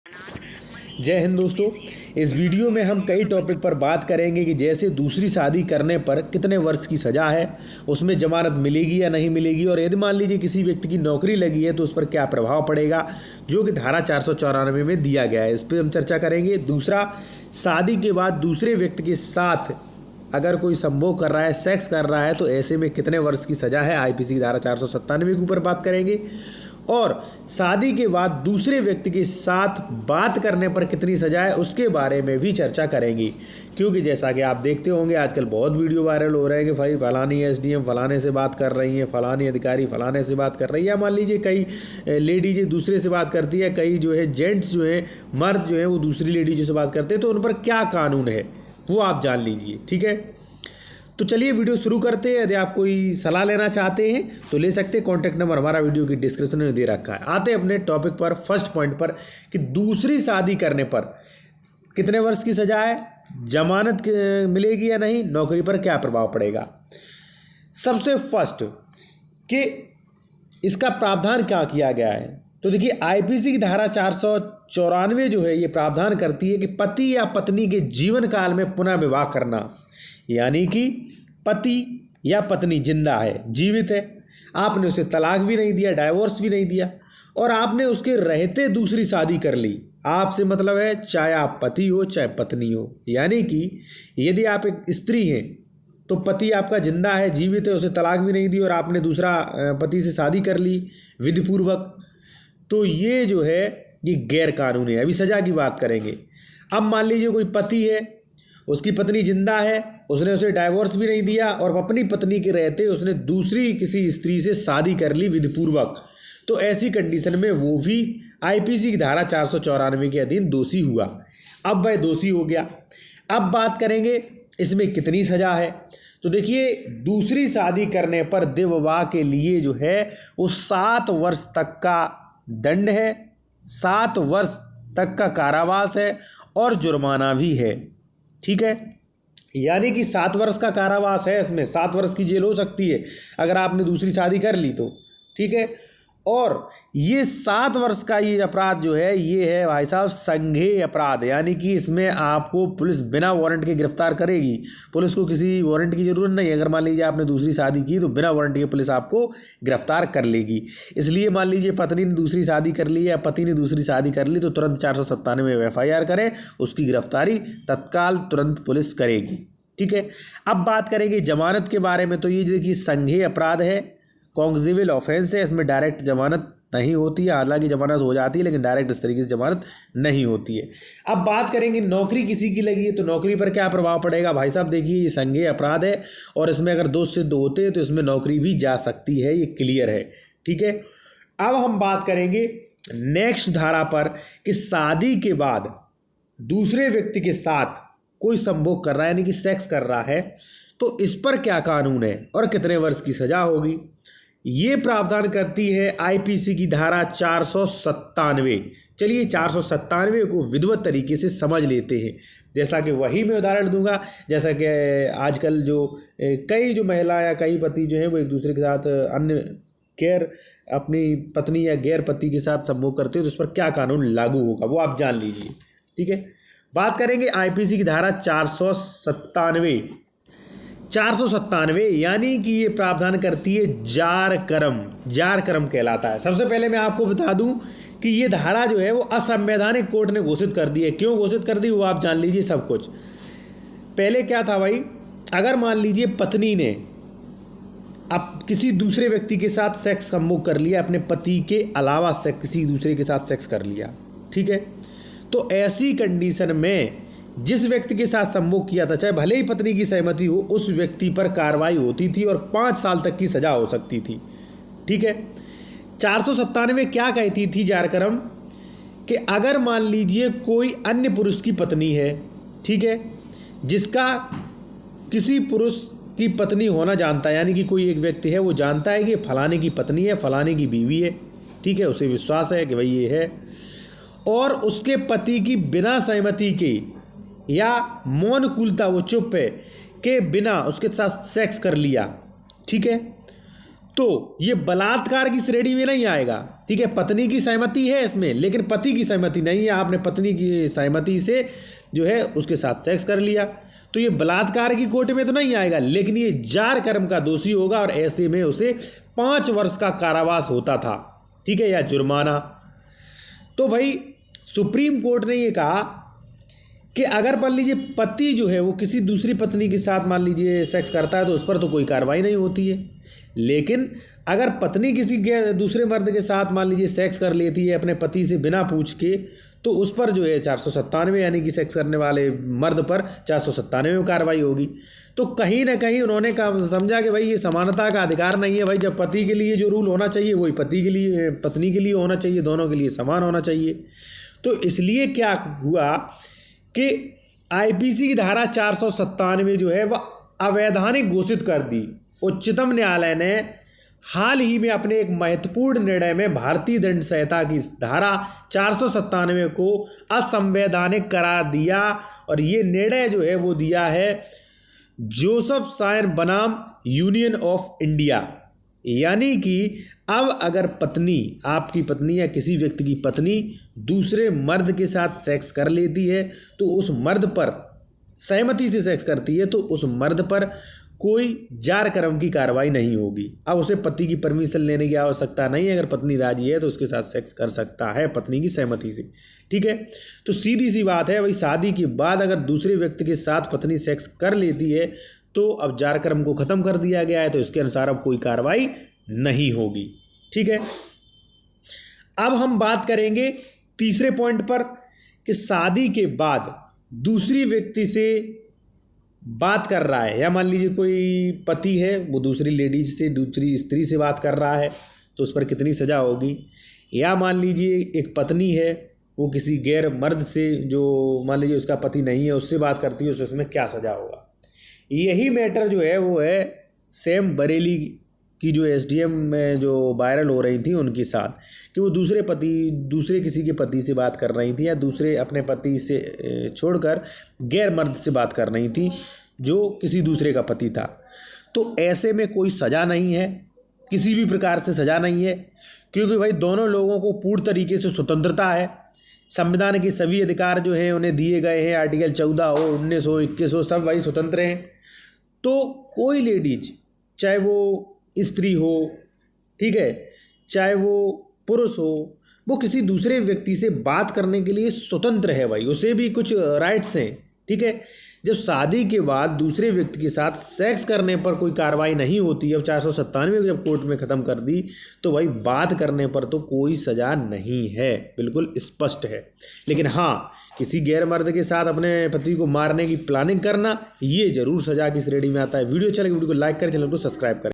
जय हिंद दोस्तों। इस वीडियो में हम कई टॉपिक पर बात करेंगे कि जैसे दूसरी शादी करने पर कितने वर्ष की सज़ा है, उसमें जमानत मिलेगी या नहीं मिलेगी, और यदि मान लीजिए किसी व्यक्ति की नौकरी लगी है तो उस पर क्या प्रभाव पड़ेगा, जो कि धारा 494 में दिया गया है। इस पर हम चर्चा करेंगे। दूसरा, शादी के बाद दूसरे व्यक्ति के साथ अगर कोई संभोग कर रहा है, सेक्स कर रहा है, तो ऐसे में कितने वर्ष की सज़ा है, आईपीसी की धारा 497 के ऊपर बात करेंगे। और शादी के बाद दूसरे व्यक्ति के साथ बात करने पर कितनी सज़ा है, उसके बारे में भी चर्चा करेंगे। क्योंकि जैसा कि आप देखते होंगे आजकल बहुत वीडियो वायरल हो रहे हैं कि भाई फलानी एसडीएम फलाने से बात कर रही हैं, फलानी अधिकारी फलाने से बात कर रही है, या मान लीजिए कई लेडीज दूसरे से बात करती है, कई जो है जेंट्स जो है, मर्द जो है वो दूसरी लेडीज से बात करते हैं, तो उन पर क्या कानून है वो आप जान लीजिए। ठीक है, तो चलिए वीडियो शुरू करते हैं। यदि आप कोई सलाह लेना चाहते हैं तो ले सकते हैं, कॉन्टैक्ट नंबर हमारा वीडियो की डिस्क्रिप्शन में दे रखा है। आते हैं अपने टॉपिक पर, फर्स्ट पॉइंट पर, कि दूसरी शादी करने पर कितने वर्ष की सज़ा है, जमानत मिलेगी या नहीं, नौकरी पर क्या प्रभाव पड़ेगा। सबसे फर्स्ट कि इसका प्रावधान क्या किया गया है, तो देखिए आईपीसी की धारा 494 जो है ये प्रावधान करती है कि पति या पत्नी के जीवन काल में पुनः विवाह करना, यानी कि पति या पत्नी जिंदा है, जीवित है, आपने उसे तलाक भी नहीं दिया, डाइवोर्स भी नहीं दिया, और आपने उसके रहते दूसरी शादी कर ली। आपसे मतलब है चाहे आप पति हो चाहे पत्नी हो, यानी कि यदि आप एक स्त्री हैं तो पति आपका जिंदा है, जीवित है, उसे तलाक भी नहीं दी और आपने दूसरा पति से शादी कर ली विधिपूर्वक, तो ये जो है ये गैर कानूनी है। अभी सज़ा की बात करेंगे। अब मान लीजिए कोई पति है, उसकी पत्नी जिंदा है, उसने उसे डाइवोर्स भी नहीं दिया और अपनी पत्नी के रहते उसने दूसरी किसी स्त्री से शादी कर ली विधिपूर्वक, तो ऐसी कंडीशन में वो भी आईपीसी की धारा 494 के अधीन दोषी हुआ। अब वह दोषी हो गया। अब बात करेंगे इसमें कितनी सज़ा है, तो देखिए दूसरी शादी करने पर देवविवाह के लिए जो है वो 7 वर्ष तक का दंड है, 7 वर्ष तक का कारावास है और जुर्माना भी है। ठीक है, यानी कि 7 वर्ष का कारावास है, इसमें 7 वर्ष की जेल हो सकती है अगर आपने दूसरी शादी कर ली तो। ठीक है, और ये 7 वर्ष का ये अपराध जो है ये है भाई साहब संज्ञेय अपराध, यानी कि इसमें आपको पुलिस बिना वारंट के गिरफ्तार करेगी। पुलिस को किसी वारंट की ज़रूरत नहीं है। अगर मान लीजिए आपने दूसरी शादी की तो बिना वारंट के पुलिस आपको गिरफ्तार कर लेगी। इसलिए मान लीजिए पत्नी ने दूसरी शादी कर ली या पति ने दूसरी शादी कर ली तो तुरंत 497 में FIR करें, उसकी गिरफ्तारी तत्काल तुरंत पुलिस करेगी। ठीक है, अब बात करेंगे जमानत के बारे में। तो ये देखिए संज्ञेय अपराध है, कॉग्निजेबल ऑफेंस है, इसमें डायरेक्ट जमानत नहीं होती है, हालांकि जमानत हो जाती है लेकिन डायरेक्ट इस तरीके से जमानत नहीं होती है। अब बात करेंगे नौकरी किसी की लगी है तो नौकरी पर क्या प्रभाव पड़ेगा। भाई साहब देखिए ये संज्ञेय अपराध है और इसमें अगर दोष सिद्ध होते हैं तो इसमें नौकरी भी जा सकती है, ये क्लियर है। ठीक है, अब हम बात करेंगे नेक्स्ट धारा पर कि शादी के बाद दूसरे व्यक्ति के साथ कोई संभोग कर रहा है, यानी कि सेक्स कर रहा है, तो इस पर क्या कानून है और कितने वर्ष की सज़ा होगी। ये प्रावधान करती है आईपीसी की धारा 497। चलिए 497 को विधिवत तरीके से समझ लेते हैं। जैसा कि वही मैं उदाहरण दूंगा, जैसा कि आजकल जो कई जो महिला या कई पति जो हैं वो एक दूसरे के साथ अन्य गैर अपनी पत्नी या गैर पति के साथ संभोग करते हैं, तो उस पर क्या कानून लागू होगा वो आप जान लीजिए। ठीक है, बात करेंगे आईपीसी की धारा 497। 497 यानी कि ये प्रावधान करती है जार कर्म। जार कर्म कहलाता है। सबसे पहले मैं आपको बता दूं कि ये धारा जो है वो असंवैधानिक कोर्ट ने घोषित कर दी है। क्यों घोषित कर दी वो आप जान लीजिए सब कुछ। पहले क्या था भाई, अगर मान लीजिए पत्नी ने अब किसी दूसरे व्यक्ति के साथ सेक्स संभोग कर लिया, अपने पति के अलावा किसी दूसरे के साथ सेक्स कर लिया, ठीक है, तो ऐसी कंडीशन में जिस व्यक्ति के साथ संभोग किया था, चाहे भले ही पत्नी की सहमति हो, उस व्यक्ति पर कार्रवाई होती थी और 5 साल तक की सज़ा हो सकती थी। ठीक है, 497 क्या कहती थी जारकरम कि अगर मान लीजिए कोई अन्य पुरुष की पत्नी है, ठीक है, जिसका किसी पुरुष की पत्नी होना जानता है, यानी कि कोई एक व्यक्ति है वो जानता है कि फलाने की पत्नी है, फलाने की बीवी है, ठीक है, उसे विश्वास है कि भाई ये है, और उसके पति की बिना सहमति के या मौन कुलता, वो चुप है, के बिना उसके साथ सेक्स कर लिया, ठीक है, तो ये बलात्कार की श्रेणी में नहीं आएगा। ठीक है, पत्नी की सहमति है इसमें, लेकिन पति की सहमति नहीं है। आपने पत्नी की सहमति से जो है उसके साथ सेक्स कर लिया, तो ये बलात्कार की कोटि में तो नहीं आएगा, लेकिन ये जार कर्म का दोषी होगा और ऐसे में उसे 5 वर्ष का कारावास होता था, ठीक है, या जुर्माना। तो भाई सुप्रीम कोर्ट ने ये कहा कि अगर मान लीजिए पति जो है वो किसी दूसरी पत्नी के साथ मान लीजिए सेक्स करता है तो उस पर तो कोई कार्रवाई नहीं होती है, लेकिन अगर पत्नी किसी दूसरे मर्द के साथ मान लीजिए सेक्स कर लेती है अपने पति से बिना पूछ के, तो उस पर जो है 497 यानी कि सेक्स करने वाले मर्द पर 497 में कार्रवाई होगी। तो कहीं ना कहीं उन्होंने समझा कि भाई ये समानता का अधिकार नहीं है। भाई जब पति के लिए जो रूल होना चाहिए वही पति के लिए पत्नी के लिए होना चाहिए, दोनों के लिए समान होना चाहिए। तो इसलिए क्या हुआ कि आईपीसी की धारा 497 जो है वह अवैधानिक घोषित कर दी। उच्चतम न्यायालय ने हाल ही में अपने एक महत्वपूर्ण निर्णय में भारतीय दंड संहिता की धारा 497 को असंवैधानिक करार दिया, और ये निर्णय जो है वो दिया है जोसेफ साइन बनाम यूनियन ऑफ इंडिया। यानी कि अब अगर पत्नी, आपकी पत्नी या किसी व्यक्ति की पत्नी दूसरे मर्द के साथ सेक्स कर लेती है तो उस मर्द पर सहमति से सेक्स करती है तो उस मर्द पर कोई जार कर्म की कार्रवाई नहीं होगी। अब उसे पति की परमिशन लेने की आवश्यकता नहीं है, अगर पत्नी राजी है तो उसके साथ सेक्स कर सकता है पत्नी की सहमति से, ठीक है। तो सीधी सी बात है भाई, शादी के बाद अगर दूसरे व्यक्ति के साथ पत्नी सेक्स कर लेती है तो अब जार कर्म को ख़त्म कर दिया गया है, तो इसके अनुसार अब कोई कार्रवाई नहीं होगी, ठीक है। अब हम बात करेंगे तीसरे पॉइंट पर कि शादी के बाद दूसरी व्यक्ति से बात कर रहा है, या मान लीजिए कोई पति है वो दूसरी लेडीज से, दूसरी स्त्री से बात कर रहा है तो उस पर कितनी सज़ा होगी। या मान लीजिए एक पत्नी है वो किसी गैर मर्द से, जो मान लीजिए उसका पति नहीं है, उससे बात करती है, उसमें क्या सज़ा होगा। यही मैटर जो है वो है सैम बरेली की जो एसडीएम में जो वायरल हो रही थी उनके साथ, कि वो दूसरे किसी के पति से बात कर रही थी, या दूसरे अपने पति से छोड़कर गैर मर्द से बात कर रही थी जो किसी दूसरे का पति था। तो ऐसे में कोई सज़ा नहीं है, किसी भी प्रकार से सज़ा नहीं है, क्योंकि भाई दोनों लोगों को पूर्ण तरीके से स्वतंत्रता है। संविधान के सभी अधिकार जो हैं उन्हें दिए गए हैं, आर्टिकल 14 हो, 19 हो, 21 हो, सब भाई स्वतंत्र हैं। तो कोई लेडीज, चाहे वो स्त्री हो, ठीक है, चाहे वो पुरुष हो, वो किसी दूसरे व्यक्ति से बात करने के लिए स्वतंत्र है भाई, उसे भी कुछ राइट्स हैं, ठीक है। जब शादी के बाद दूसरे व्यक्ति के साथ सेक्स करने पर कोई कार्रवाई नहीं होती, अब 497 जब कोर्ट में ख़त्म कर दी, तो भाई बात करने पर तो कोई सज़ा नहीं है, बिल्कुल स्पष्ट है। लेकिन हाँ, किसी गैर मर्द के साथ अपने पति को मारने की प्लानिंग करना, ये जरूर सज़ा की श्रेणी में आता है। वीडियो अच्छा लगे वीडियो को लाइक करें, चैनल को सब्सक्राइब करें।